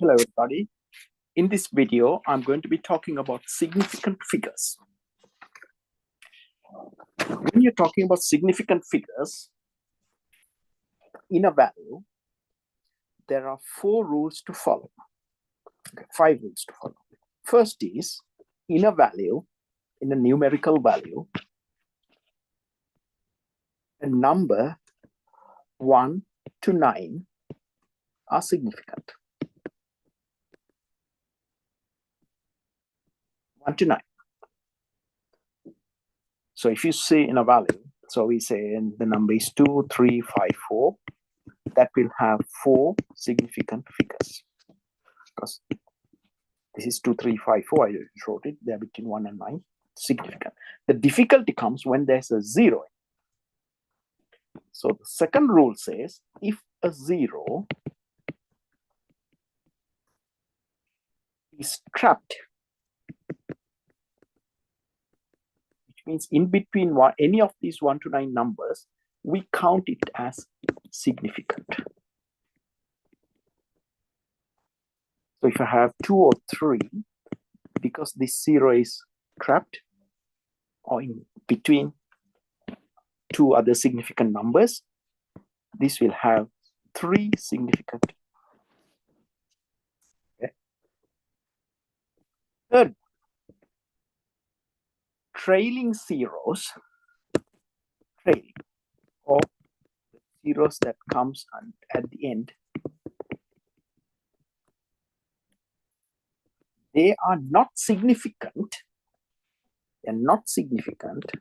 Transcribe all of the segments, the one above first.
Hello everybody. In this video, I'm going to be talking about significant figures. When you're talking about significant figures in a value, there are 4 rules to follow. Okay, 5 rules to follow. First is, in a value, in a numerical value, a number 1 to 9 are significant. 1 to 9. So if you say in a value, so we say the number is 2, 3, 5, 4, that will have 4 significant figures. Because this is 2, 3, 5, 4, I wrote it, they're between 1 and 9, significant. The difficulty comes when there's a 0. So the second rule says, if a 0 is trapped, which means in between any of these 1 to 9 numbers, we count it as significant. So if I have 2 or 3, because this 0 is trapped or in between 2 other significant numbers, this will have 3 significant. Okay. Third, trailing zeros, or zeros that comes at the end, they are not significant. They're not significant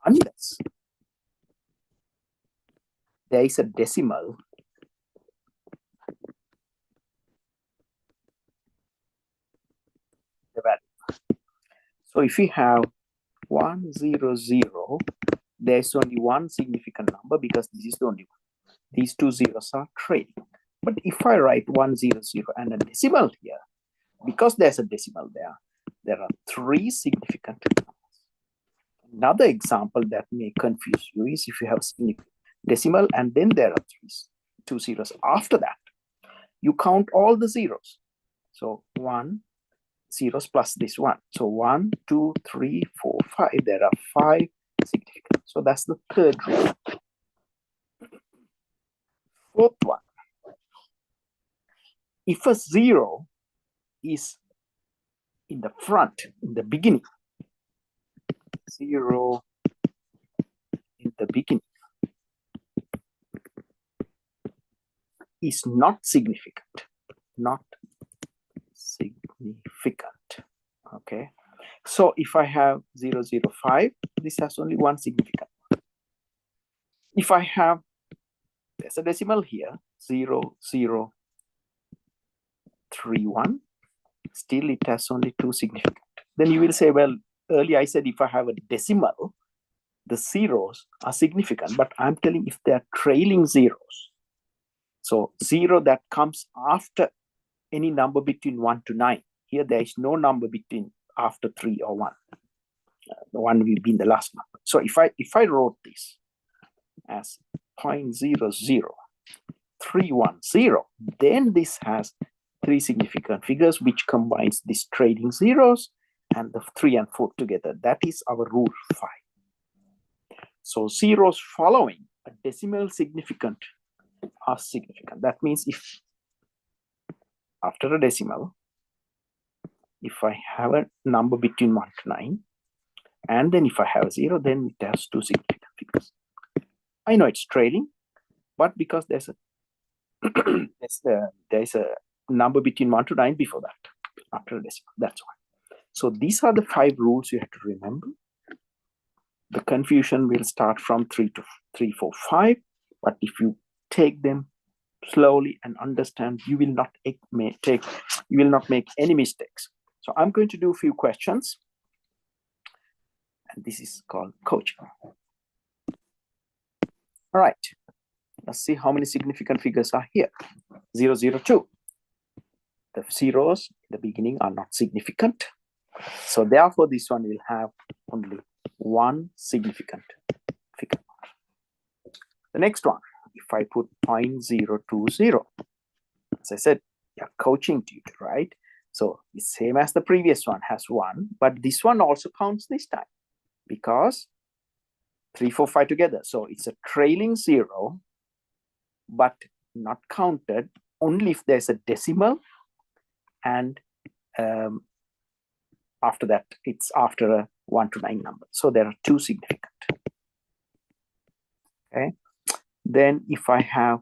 unless there is a decimal value. So if we have 1, 0, 0, there's only one significant number because this is the only one. These 2 zeros are trailing. But if I write 1, 0, 0 and a decimal here, because there's a decimal there are 3 significant numbers. Another example that may confuse you is if you have a decimal and then there are 2 zeros. After that, you count all the zeros. So 1 zeros plus this 1. So 1, 2, 3, 4, 5. There are 5 significant. So that's the third rule. Fourth one. If a 0 is in the front, in the beginning, 0 in the beginning is not significant. Not significant. Okay. So if I have 0, 0, 5, this has only one significant. If I have, there's a decimal here, 0, 0, 3, 1, still it has only 2 significant. Then you will say, well, earlier I said if I have a decimal, the zeros are significant, but I'm telling if they're trailing zeros. So 0 that comes after any number between 1 to 9. Here there is no number between after 3 or 1. The 1 will be in the last number. So if I wrote this as 0.00310, then this has 3 significant figures, which combines these trailing zeros and the 3 and 4 together. That is our rule 5. So zeros following a decimal significant are significant. That means if after a decimal, if I have a number between 1 to 9, and then if I have a 0, then it has 2 significant figures. I know it's trailing, but because there's a number between 1 to 9 before that, after a decimal, that's why. So these are the 5 rules you have to remember. The confusion will start from 3 to 3, 4, 5, but if you take them slowly and understand, you will not make any mistakes. So I'm going to do a few questions, and this is called coaching. All right, let's see how many significant figures are here. 0, 0, 2. The zeros in the beginning are not significant. So therefore, this one will have only one significant figure. The next one, if I put 0.020, as I said, you're coaching tutor, right? So it's same as the previous one, has 1, but this one also counts this time because 3, 4, 5 together. So it's a trailing 0, but not counted only if there's a decimal, and after that it's after a 1 to 9 number. So there are 2 significant. Okay. Then if I have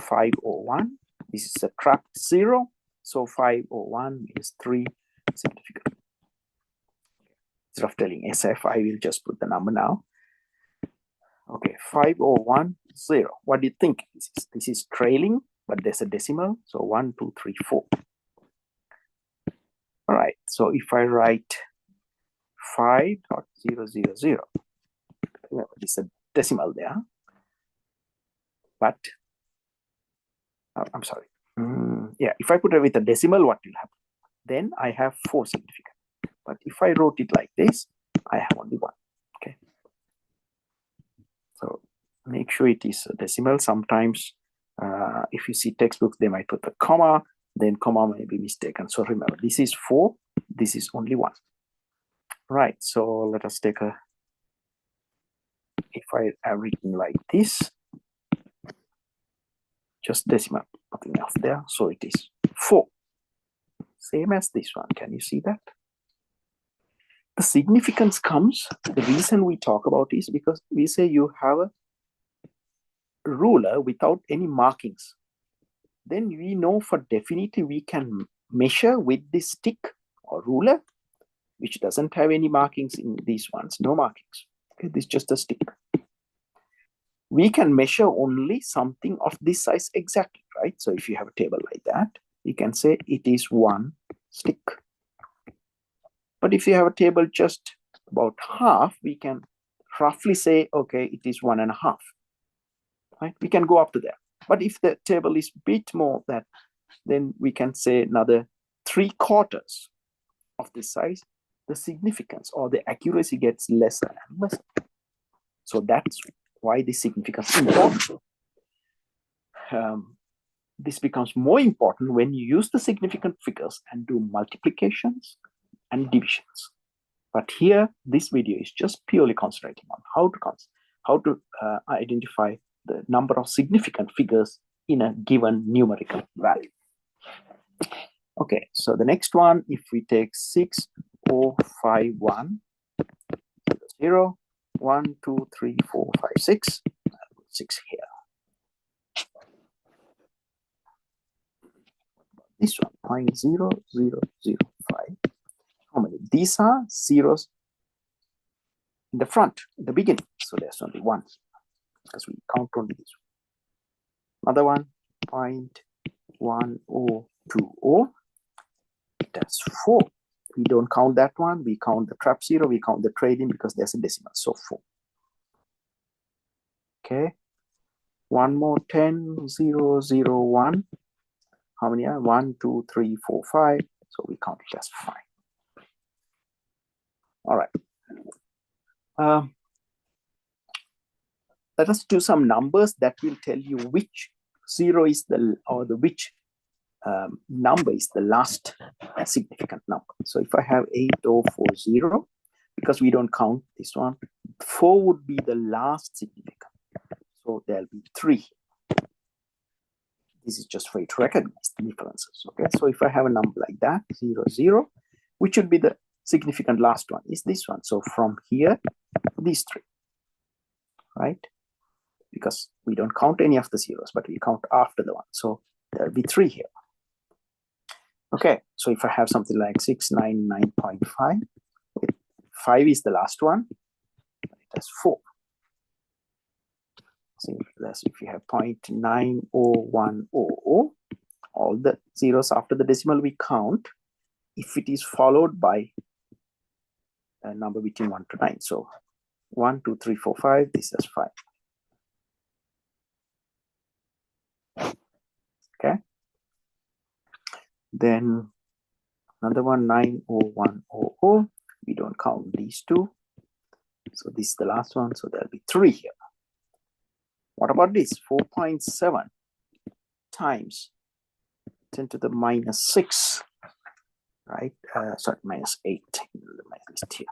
501, this is a trapped 0. So 501 is 3 significant. Instead of telling SF, I will just put the number now. Okay, 501, 0. What do you think this is? This is trailing, but there's a decimal. So 1, 2, 3, 4. All right. So if I write 5.000, remember this is a decimal there. But I'm sorry. Yeah, if I put it with a decimal, what will happen? Then I have 4 significant. But if I wrote it like this, I have only 1. Okay. So make sure it is a decimal. Sometimes if you see textbooks, they might put a comma, then comma may be mistaken. So remember, this is 4, this is only 1. Right, so let us take a, if I have written like this, just decimal, nothing else there. So it is 4. Same as this one. Can you see that? The significance comes, the reason we talk about is because we say you have a ruler without any markings. Then we know for definitely we can measure with this stick or ruler, which doesn't have any markings in these ones, no markings. Okay, this is just a stick. We can measure only something of this size exactly, right? So if you have a table like that, you can say it is 1 stick. But if you have a table just about half, we can roughly say, okay, it is 1.5. Right? We can go up to there. But if the table is a bit more that, then we can say another 3/4 of this size. The significance or the accuracy gets lesser and lesser. So that's why the significance is important. This becomes more important when you use the significant figures and do multiplications and divisions. But here, this video is just purely concentrating on how to identify the number of significant figures in a given numerical value. Okay, so the next one, if we take 6051, 0, 1, 2, 3, 4, 5, 6, 6 here. This one, 0.0005. How many? These are zeros in the front, in the beginning. So there's only 1, because we count only this one. Another one, 0.1020. That's 4. We don't count that one. We count the trap 0. We count the trailing because there's a decimal. So 4. Okay. One more, 10,001. How many are? 1, 2, 3, 4, 5. So we count it as 5. All right. Let us do some numbers that will tell you which 0 is the, or the which number is the last significant number. So if I have 8040, because we don't count this one, 4 would be the last significant. So there'll be 3. This is just for you to recognize the differences. Okay, so if I have a number like that, 0, 0, which would be the significant last one is this one. So from here, these 3, right? Because we don't count any of the zeros, but we count after the one. So there'll be 3 here. Okay, so if I have something like 699.5, 5 is the last one, it has 4. Similarly, if you have 0.90100, all the zeros after the decimal we count if it is followed by a number between 1 to 9. So 1, 2, 3, 4, 5, this is 5. Okay. Then another one, 90100. We don't count these 2. So this is the last one. So there'll be 3 here. What about this? 4.7 times 10 to the minus 6, right? Sorry, minus 8. Here.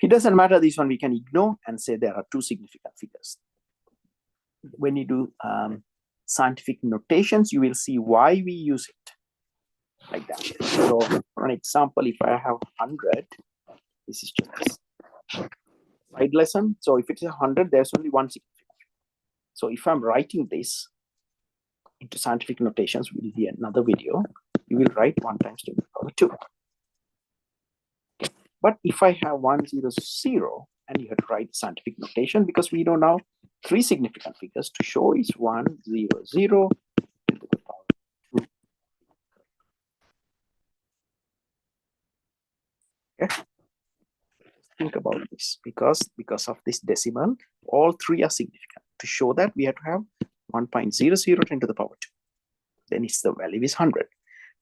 It doesn't matter, this one we can ignore and say there are two significant figures. When you do scientific notations, you will see why we use it like that. So for an example, if I have 100, this is just a side lesson. So if it's 100, there's only one significant. So if I'm writing this into scientific notations, will be another video, you will write 1 times 10 to the power 2. But if I have 1, 0, 0, and you have to write scientific notation, because we know now 3 significant figures to show is 1, 0, 0 to the power 2. Okay. Think about this, because of this decimal, all 3 are significant. To show that, we have to have 1.00 10 to the power 2. Then it's the value is 100.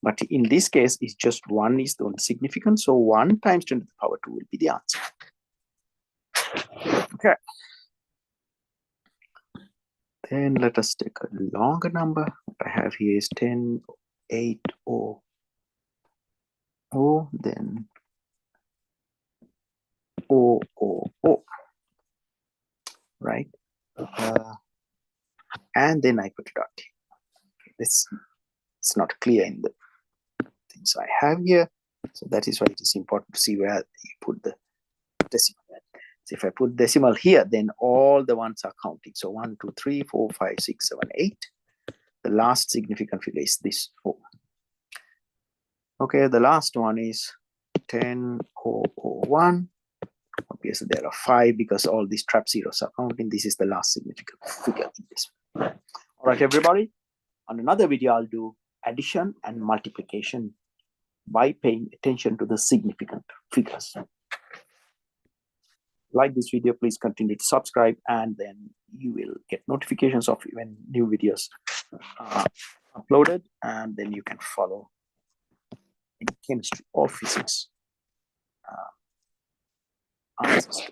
But in this case, it's just 1 is the only significant. So 1 times 10 to the power 2 will be the answer. Okay. Then let us take a longer number. What I have here is 10, 8, 0, 0, then 0, 0, 0. Right? And then I put a dot. It's not clear in the things I have here. So that is why it is important to see where you put the decimal. So if I put decimal here, then all the ones are counting. So 1, 2, 3, 4, 5, 6, 7, 8. The last significant figure is this 4. Okay, the last one is 10, 0, 0, 1. Obviously, there are 5 because all these trap zeros are counting. This is the last significant figure in this. All right, everybody. On another video, I'll do addition and multiplication by paying attention to the significant figures. Like this video, please continue to subscribe, and then you will get notifications of when new videos are uploaded, and then you can follow in chemistry or physics answers.